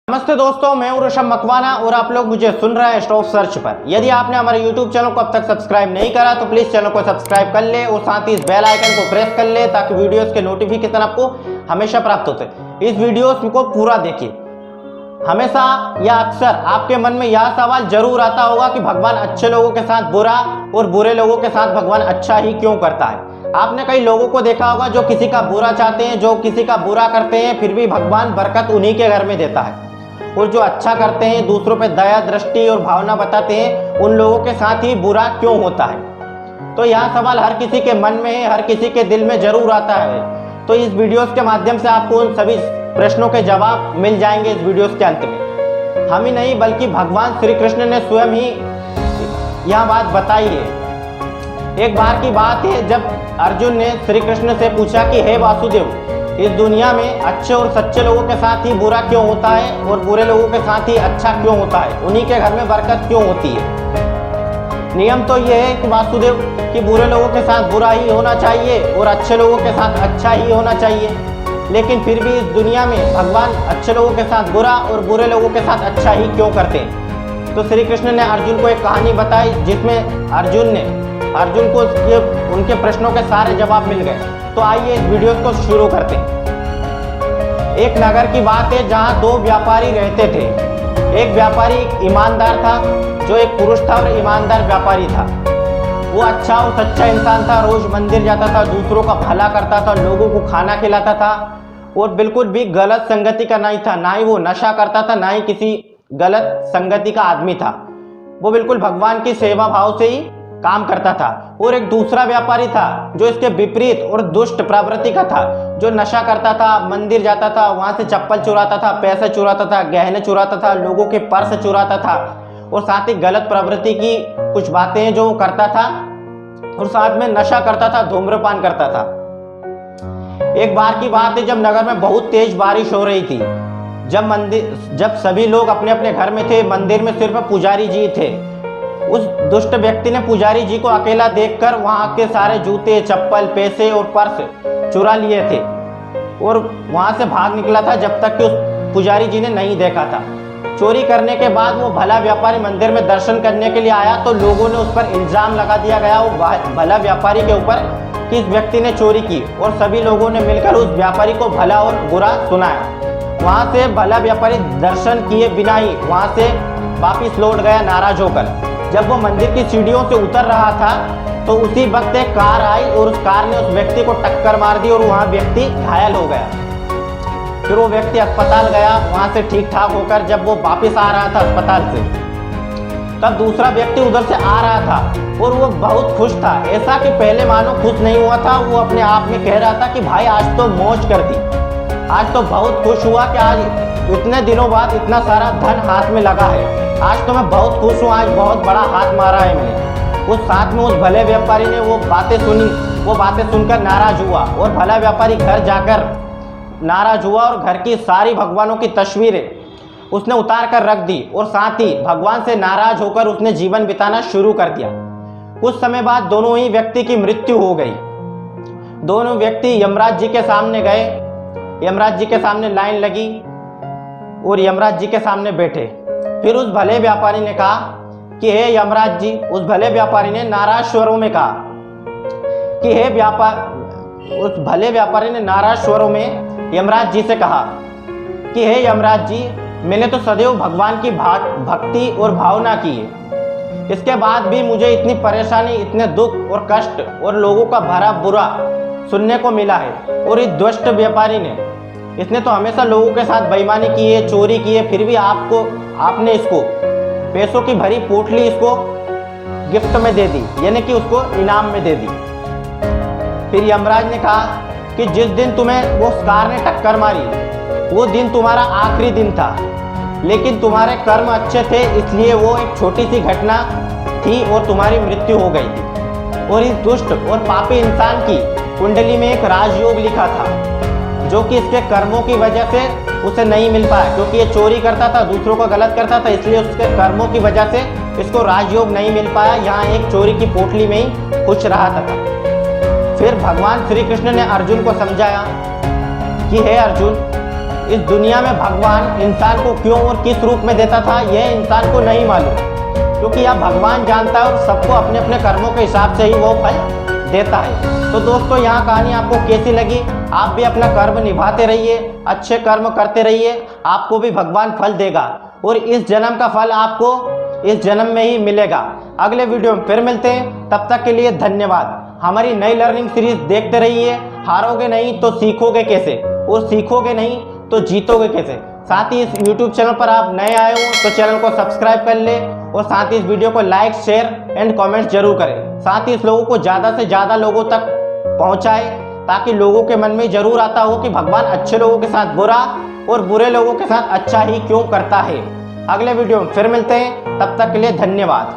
नमस्ते दोस्तों, मैं हूं ऋषभ मकवाना और आप लोग मुझे सुन रहे हैं स्टॉक सर्च पर। यदि आपने हमारे YouTube चैनल को अब तक सब्सक्राइब नहीं करा तो प्लीज़ चैनल को सब्सक्राइब कर ले और साथ ही इस बेल आइकन को प्रेस कर ले ताकि वीडियोस के नोटिफिकेशन आपको हमेशा प्राप्त होते। इस वीडियोस को पूरा देखिए। हमेशा या अक्सर आपके मन में यह सवाल जरूर आता होगा कि भगवान अच्छे लोगों के साथ बुरा और बुरे लोगों के साथ भगवान अच्छा ही क्यों करता है। आपने कई लोगों को देखा होगा जो किसी का बुरा चाहते हैं, जो किसी का बुरा करते हैं, फिर भी भगवान बरकत उन्हीं के घर में देता है। और जो अच्छा करते हैं, दूसरों पे दया दृष्टि और भावना बताते हैं, उन लोगों के साथ ही बुरा क्यों होता है। तो यह सवाल हर किसी के मन में है, हर किसी के दिल में जरूर आता है। तो इस वीडियोस के माध्यम से आपको उन सभी प्रश्नों के जवाब मिल जाएंगे इस वीडियोस के अंत में। हम ही नहीं बल्कि भगवान श्री कृष्ण ने स्वयं ही यह बात बताई है। एक बार की बात है जब अर्जुन ने श्री कृष्ण से पूछा कि हे वासुदेव, इस दुनिया में अच्छे और सच्चे लोगों के साथ ही बुरा क्यों होता है और बुरे लोगों के साथ ही अच्छा क्यों होता है, उन्हीं के घर में बरकत क्यों होती है। नियम तो ये है कि वासुदेव कि बुरे लोगों के साथ बुरा ही होना चाहिए और अच्छे लोगों के साथ अच्छा ही होना चाहिए, लेकिन फिर भी इस दुनिया में भगवान अच्छे लोगों के साथ बुरा और बुरे लोगों के साथ अच्छा ही क्यों करते हैं। तो श्री कृष्ण ने अर्जुन को एक कहानी बताई जिसमें अर्जुन को उनके प्रश्नों के सारे जवाब मिल गए। तो आइए इस वीडियो को शुरू करते हैं। एक नगर की बात है जहां दो व्यापारी रहते थे। एक व्यापारी ईमानदार था, जो एक पुरुष था और ईमानदार व्यापारी था। वो अच्छा और सच्चा इंसान था, रोज मंदिर जाता था, दूसरों का भला करता था, लोगों को खाना खिलाता था और बिल्कुल भी गलत संगति का नहीं था। ना ही वो नशा करता था, ना ही किसी गलत संगति का आदमी था। वो बिल्कुल भगवान की सेवा भाव से ही काम करता था। और एक दूसरा व्यापारी था जो इसके विपरीत और दुष्ट प्रवृत्ति का था, जो नशा करता था, मंदिर जाता था, वहां से चप्पल चुराता था, पैसे चुराता था, गहने चुराता था, लोगों के पर्स चुराता था और साथ ही गलत प्रवृत्ति की कुछ बातें जो वो करता था और साथ में नशा करता था, धूम्रपान करता था। एक बार की बात है जब नगर में बहुत तेज बारिश हो रही थी। जब सभी लोग अपने अपने घर में थे, मंदिर में सिर्फ पुजारी जी थे। उस दुष्ट व्यक्ति ने पुजारी जी को अकेला देखकर वहां के सारे जूते, चप्पल, पैसे और पर्स चुरा लिए थे और वहां से भाग निकला था जब तक कि उस पुजारी जी ने नहीं देखा था। चोरी करने के बाद वो भला व्यापारी मंदिर में दर्शन करने के लिए आया तो लोगों ने उस पर इल्जाम लगा दिया गया वो भला व्यापारी के ऊपर कि इस व्यक्ति ने चोरी की, और सभी लोगों ने मिलकर उस व्यापारी को भला और बुरा सुनाया। वहां से भला व्यापारी दर्शन किए बिना ही वहां से वापिस लौट गया नाराज होकर। जब वो मंदिर की सीढ़ियों से उतर रहा था तो उसी वक्त एक कार आई और उस कार ने उस व्यक्ति को टक्कर मार दी और वहाँ व्यक्ति घायल हो गया। फिर वो व्यक्ति अस्पताल गया, वहाँ से ठीक ठाक होकर जब वो वापस आ रहा था अस्पताल से, तब दूसरा व्यक्ति उधर से आ रहा था और वो बहुत खुश था। ऐसा कि पहले मानो खुश नहीं हुआ था, वो अपने आप में कह रहा था कि भाई आज तो मौज कर दी, आज तो बहुत खुश हुआ कि आज इतने दिनों बाद इतना सारा धन हाथ में लगा है, आज तो मैं बहुत खुश हूँ, आज बहुत बड़ा हाथ मारा है मैंने। उस साथ में उस भले व्यापारी ने वो बातें सुनकर नाराज हुआ और भला व्यापारी घर जाकर नाराज हुआ और घर की सारी भगवानों की तस्वीरें उसने उतार कर रख दी और साथ ही भगवान से नाराज होकर उसने जीवन बिताना शुरू कर दिया। कुछ समय बाद दोनों ही व्यक्ति की मृत्यु हो गई। दोनों व्यक्ति यमराज जी के सामने गए, यमराज जी के सामने लाइन लगी और यमराज जी के सामने बैठे। फिर उस भले व्यापारी ने कहा कि हे यमराज जी, उस भले व्यापारी ने नाराज स्वरों में कहा कि उस भले व्यापारी ने नाराज स्वरों में यमराज जी से कहा कि हे यमराज जी, मैंने तो सदैव भगवान की भक्ति और भावना की है, इसके बाद भी मुझे इतनी परेशानी, इतने दुख और कष्ट और लोगों का भरा बुरा सुनने को मिला है। और इस दुष्ट व्यापारी ने इसने तो हमेशा लोगों के साथ बेईमानी की है, चोरी की है, फिर भी आपने इसको पैसों की भरी पोटली इसको गिफ्ट में दे दी, यानी कि उसको इनाम में दे दी। फिर यमराज ने कहा कि जिस दिन तुम्हें वो कार ने टक्कर मारी वो दिन तुम्हारा आखिरी दिन था, लेकिन तुम्हारे कर्म अच्छे थे इसलिए वो एक छोटी सी घटना थी और तुम्हारी मृत्यु हो गई थी। और इस दुष्ट और पापी इंसान की कुंडली में एक राजयोग लिखा था जो कि इसके कर्मों की वजह से उसे नहीं मिल पाया, क्योंकि ये चोरी करता था, दूसरों को गलत करता था, इसलिए उसके कर्मों की वजह से इसको राजयोग नहीं मिल पाया। यहाँ एक चोरी की पोटली में ही खुश रहा था। फिर भगवान श्री कृष्ण ने अर्जुन को समझाया कि हे अर्जुन, इस दुनिया में भगवान इंसान को क्यों और किस रूप में देता था, यह इंसान को नहीं मालूम, क्योंकि यह भगवान जानता है और सबको अपने अपने कर्मों के हिसाब से ही वो फल देता है। तो दोस्तों, यहाँ कहानी आपको कैसी लगी? आप भी अपना कर्म निभाते रहिए, अच्छे कर्म करते रहिए, आपको भी भगवान फल देगा और इस जन्म का फल आपको इस जन्म में ही मिलेगा। अगले वीडियो में फिर मिलते हैं, तब तक के लिए धन्यवाद। हमारी नई लर्निंग सीरीज देखते रहिए। हारोगे नहीं तो सीखोगे कैसे, और सीखोगे नहीं तो जीतोगे कैसे। साथ ही इस YouTube चैनल पर आप नए आए हो तो चैनल को सब्सक्राइब कर ले और साथ ही इस वीडियो को लाइक, शेयर एंड कमेंट जरूर करें। साथ ही इस लोगों को ज़्यादा से ज़्यादा लोगों तक पहुंचाए, ताकि लोगों के मन में जरूर आता हो कि भगवान अच्छे लोगों के साथ बुरा और बुरे लोगों के साथ अच्छा ही क्यों करता है। अगले वीडियो में फिर मिलते हैं, तब तक के लिए धन्यवाद।